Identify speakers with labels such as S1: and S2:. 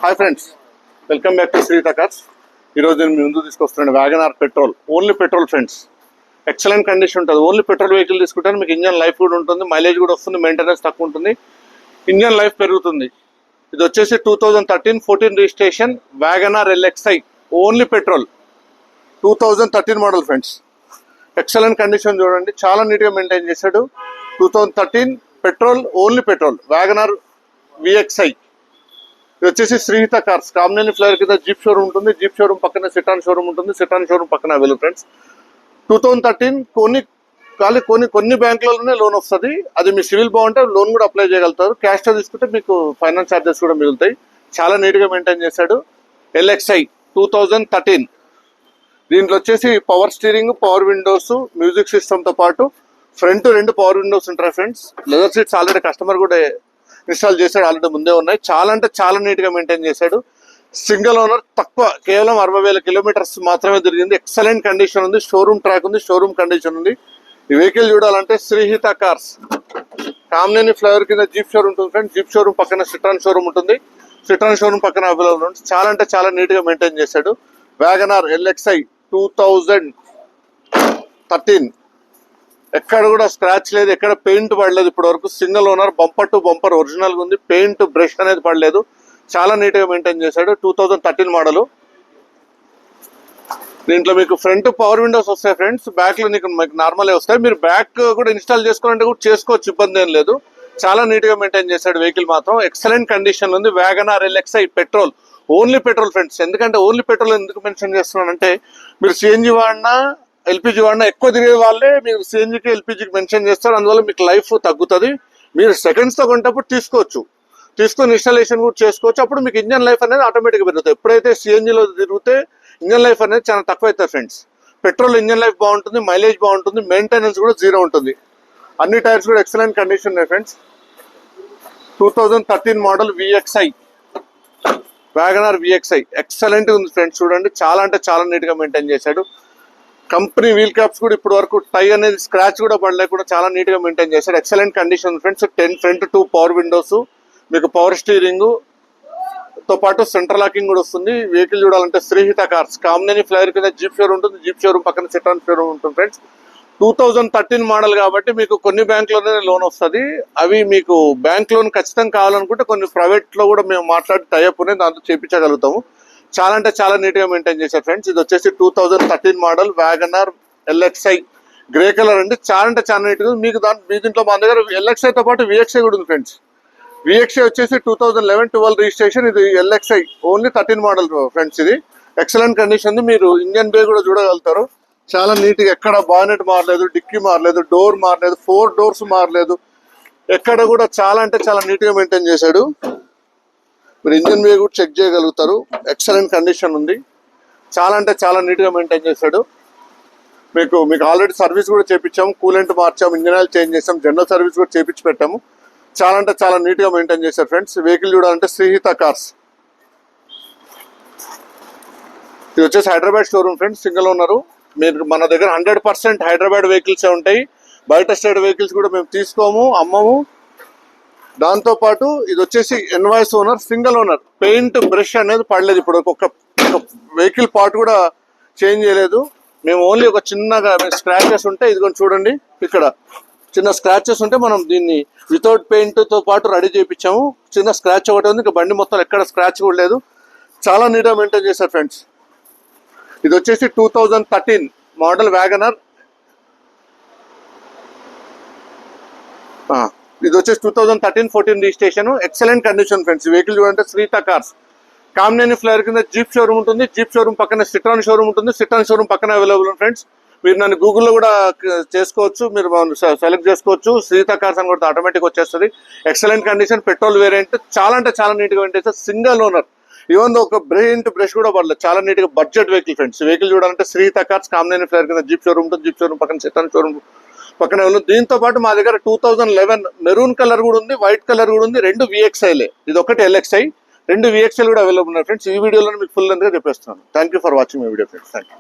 S1: Hi friends, welcome back to Srihita cars. ఈరోజు నేను ముందు తీసుకొస్తున్నాను WagonR petrol, only petrol friends. Excellent condition ఉంటుంది. ఓన్లీ పెట్రోల్ వెహికల్ తీసుకుంటాను. మీకు ఇంజన్ లైఫ్ కూడా ఉంటుంది, మైలేజ్ కూడా వస్తుంది, మెయింటెనెన్స్ తక్కువ ఉంటుంది, ఇంజన్ లైఫ్ పెరుగుతుంది. ఇది వచ్చేసి 2013-14 registration Wagon R LXi only petrol, 2013 model friends. Excellent condition చూడండి, చాలా నీట్గా మెయింటైన్ చేశాడు. 2013 petrol, only petrol Wagon R VXi. ఇది వచ్చేసి శ్రీహిత కార్స్, కామినేని ఫ్లైర్ కింద జీప్ షోరూమ్ ఉంటుంది. జీప్ షోరూమ్ పక్కన సిటాన్ షోరూమ్ ఉంటుంది, సిటాన్ షోరూమ్ పక్కన అవైలబుల్ ఫ్రెండ్స్. 2013 కొన్ని బ్యాంకులలోనే లోన్ వస్తుంది. అది మీ సివిల్ బాగుంటే లోన్ కూడా అప్లై చేయగలుగుతారు. క్యాష్తో తీసుకుంటే మీకు ఫైనాన్స్ ఛార్జెస్ కూడా మిగులుతాయి. చాలా నీట్గా మెయింటైన్ చేశాడు. LXi 2013. దీంట్లో వచ్చేసి power steering, power Windows, music సిస్టమ్తో పాటు ఫ్రంట్ 2 పవర్ విండోస్ ఉంటాయి friends. Leather seats already customer కూడా ఇన్స్టాల్ చేశాడు, ఆల్రెడీ ముందే ఉన్నాయి. చాలా అంటే చాలా నీట్గా మెయింటైన్ చేశాడు. సింగిల్ ఓనర్, తక్కువ, కేవలం 60,000 కిలోమీటర్స్ మాత్రమే తిరిగింది. ఎక్సలెంట్ కండిషన్ ఉంది. షోరూమ్ ట్రాక్ ఉంది, షోరూమ్ కండిషన్ ఉంది. ఈ వెహికల్ చూడాలంటే శ్రీహిత కార్స్, కామినేని ఫ్లైఓవర్ కింద జీప్ షోరూమ్ ఉంటుంది ఫ్రెండ్స్. జీప్ షోరూమ్ పక్కన సిట్రాన్ షోరూమ్ ఉంటుంది, సిట్రాన్ షోరూమ్ పక్కన అవైలబుల్ ఉంటుంది. చాలా అంటే చాలా నీట్గా మెయింటైన్ చేశాడు. వ్యాగనార్ LXi 2013. ఎక్కడ కూడా స్క్రాచ్ లేదు, ఎక్కడ పెయింట్ పడలేదు ఇప్పటి వరకు. Single owner, bumper to bumper ఒరిజినల్గా ఉంది. పెయింట్ బ్రష్ అనేది పడలేదు. చాలా నీట్గా మెయింటైన్ చేశాడు. 2013 మోడల్. దీంట్లో మీకు ఫ్రంట్ పవర్ విండోస్ వస్తాయి ఫ్రెండ్స్, బ్యాక్ లో మీకు నార్మల్ వస్తాయి. మీరు బ్యాక్ కూడా ఇన్స్టాల్ చేసుకోవాలంటే కూడా చేసుకోవచ్చు, ఇబ్బంది ఏం లేదు. చాలా నీట్గా మెయింటైన్ చేశాడు. వెహికల్ మాత్రం ఎక్సలెంట్ కండిషన్ ఉంది. Wagon R LXi petrol, only petrol friends. ఎందుకంటే ఓన్లీ పెట్రోల్ ఎందుకు మెన్షన్ చేస్తున్నానంటే, మీరు సిఎన్జి వాడినా ఎల్పిజి వాడినా ఎక్కువ తిరిగే వాళ్ళే మీరు సిఎన్జికి ఎల్పిజికి మెన్షన్ చేస్తారు. అందువల్ల మీకు లైఫ్ తగ్గుతుంది. మీరు సెకండ్స్తో కొంటప్పుడు తీసుకొని ఇన్స్టాలేషన్ కూడా చేసుకోవచ్చు. అప్పుడు మీకు ఇంజన్ లైఫ్ అనేది ఆటోమేటిక్గా పెరుగుతుంది. ఎప్పుడైతే సిఎన్జిలో తిరిగితే ఇంజన్ లైఫ్ అనేది చాలా తక్కువ అవుతుంది ఫ్రెండ్స్. పెట్రోల్ ఇంజన్ లైఫ్ బాగుంటుంది, మైలేజ్ బాగుంటుంది, మెయింటెనెన్స్ కూడా 0 ఉంటుంది. అన్ని టైర్స్ కూడా ఎక్సలెంట్ కండిషన్ ఉన్నాయి friends. 2013 model VXi, Wagon R VXi excellent ఉంది ఫ్రెండ్స్. చూడండి, చాలా అంటే చాలా నీట్గా మెయింటైన్ చేశాడు. కంపెనీ వీల్ క్యాప్స్ కూడా ఇప్పటి వరకు టై అనేది స్క్రాచ్ కూడా పడలేకుండా చాలా నీట్గా మెయింటైన్ చేశాడు. Excellent condition friends. 10 front 2 power Windows, మీకు పవర్ స్టీరింగ్ తో పాటు సెంట్రల్ లాకింగ్ కూడా వస్తుంది. వెహికల్ చూడాలంటే శ్రీహిత కార్స్, కామినేని ఫ్లైర్ కింద జీప్ షోరూమ్ ఉంటుంది, జీప్ షోరూమ్ పక్కన సిట్రాన్ షోరూమ్ ఉంటుంది ఫ్రెండ్స్. 2013 మోడల్ కాబట్టి మీకు కొన్ని బ్యాంకులోనే లోన్ వస్తుంది. అవి మీకు బ్యాంక్ లోన్ ఖచ్చితంగా కావాలనుకుంటే కొన్ని ప్రైవేట్లో కూడా మేము మాట్లాడి టైఅప్ ఉన్నాయి, దాంతో చేయించగలుగుతాము. చాలా అంటే చాలా నీట్గా మెయింటైన్ చేశారు ఫ్రెండ్స్. ఇది వచ్చేసి 2013 model Wagon R LXi grey colour అండి. చాలా అంటే చాలా నీట్గా మీకు దీంట్లో మా దగ్గర LXiతో పాటు VXi కూడా ఉంది ఫ్రెండ్స్. VXi వచ్చేసి 2011-12 రిజిస్ట్రేషన్. ఇది LXi ఓన్లీ 13 మోడల్ ఫ్రెండ్స్. ఇది ఎక్సలెంట్ కండిషన్ ఉంది. మీరు ఇంజన్ బే కూడా చూడగలుగుతారు. చాలా నీట్గా, ఎక్కడ బానెట్ మారలేదు, డిక్కీ మారలేదు, డోర్ మారలేదు, 4 డోర్స్ మారలేదు, ఎక్కడ కూడా చాలా అంటే చాలా నీట్గా మెయింటైన్ చేశాడు. మీరు ఇంజన్ వే కూడా చెక్ చేయగలుగుతారు. ఎక్సలెంట్ కండిషన్ ఉంది. చాలా అంటే చాలా నీట్గా మెయింటైన్ చేశాడు. మీకు ఆల్రెడీ సర్వీస్ కూడా చేయించాము, కూలెంట్ మార్చాము, ఇంజన్ ఆయిల్ చేంజ్ చేసాము, జనరల్ సర్వీస్ కూడా చేయించి పెట్టాము. చాలా అంటే చాలా నీట్గా మెయింటైన్ చేశారు ఫ్రెండ్స్. వెహికల్ చూడాలంటే శ్రీహిత కార్స్. ఇది వచ్చేసి Hyderabad showroom friends, single owner. మీరు మన దగ్గర 100% హైదరాబాద్ వెహికల్సే ఉంటాయి. బయట స్టేట్ వెహికల్స్ కూడా మేము తీసుకోము, అమ్మము. దాంతోపాటు ఇది వచ్చేసి envoy's owner, single owner. Paint brush అనేది పడలేదు, ఇప్పుడు ఒక వెహికల్ పార్ట్ కూడా చేంజ్ చేయలేదు. మేము ఓన్లీ ఒక చిన్నగా స్క్రాచెస్ ఉంటే, ఇదిగోండి చూడండి, ఇక్కడ చిన్న స్క్రాచెస్ ఉంటే మనం దీన్ని వితౌట్ పెయింట్తో పాటు రెడీ చేయించాము. చిన్న స్క్రాచ్ ఒకటి ఉంది, ఇంకా బండి మొత్తం ఎక్కడ స్క్రాచ్ కూడా లేదు. చాలా నీట్గా మెయింటైన్ చేశారు ఫ్రెండ్స్. ఇది వచ్చేసి 2013 మోడల్ వ్యాగనర్. ఇది వచ్చేసి 2013-14 registration. Excellent condition friends. Vehicle చూడంటే శ్రీహిత కార్స్, కామినేని ఫ్లైర్ కింద జీప్ షోరూమ్ ఉంటుంది, జీప్ షోరూమ్ పక్కన సిట్రాన్ షోరూమ్ ఉంటుంది, సిట్రాన్ షోరూమ్ పక్కన అవైలబుల్ ఫ్రెండ్స్. మీరు నన్ను గూగుల్లో కూడా చేసుకోవచ్చు, మీరు సెలెక్ట్ చేసుకోవచ్చు. శ్రీహిత కార్స్ అని కూడా ఆటోమేటిక్ వచ్చేస్తుంది. Excellent condition, petrol variant. చాలా అంటే చాలా నీట్గా మెయింటైన్, సింగిల్ ఓనర్. ఈవెన్ ఒక బ్రెయింట్ బ్రష్ కూడా పడలేదు. చాలా నీట్గా బడ్జెట్ వెహికల్ ఫ్రెండ్స్. వెహికల్ చూడాలంటే శ్రీహిత కార్స్, కామినేని ఫ్లైర్ కింద జీప్ షోరూమ్ ఉంటుంది, జీప్ షోరూమ్ పక్కన సిట్రాన్ షోరూమ్ పక్కన ఉంది. దీంతో పాటు మా దగ్గర 2011 మెరూన్ కలర్ కూడా ఉంది, వైట్ కలర్ కూడా ఉంది. 2 VXiలే, ఇది ఒకటి LXi. 2 VXiలు కూడా అవైలబుల్ ఉన్నాయి ఫ్రెండ్స్. ఈ వీడియోలో మీకు ఫుల్ అంతగా చెప్పేస్తున్నాను. Thank you for watching my video friends. Thank you.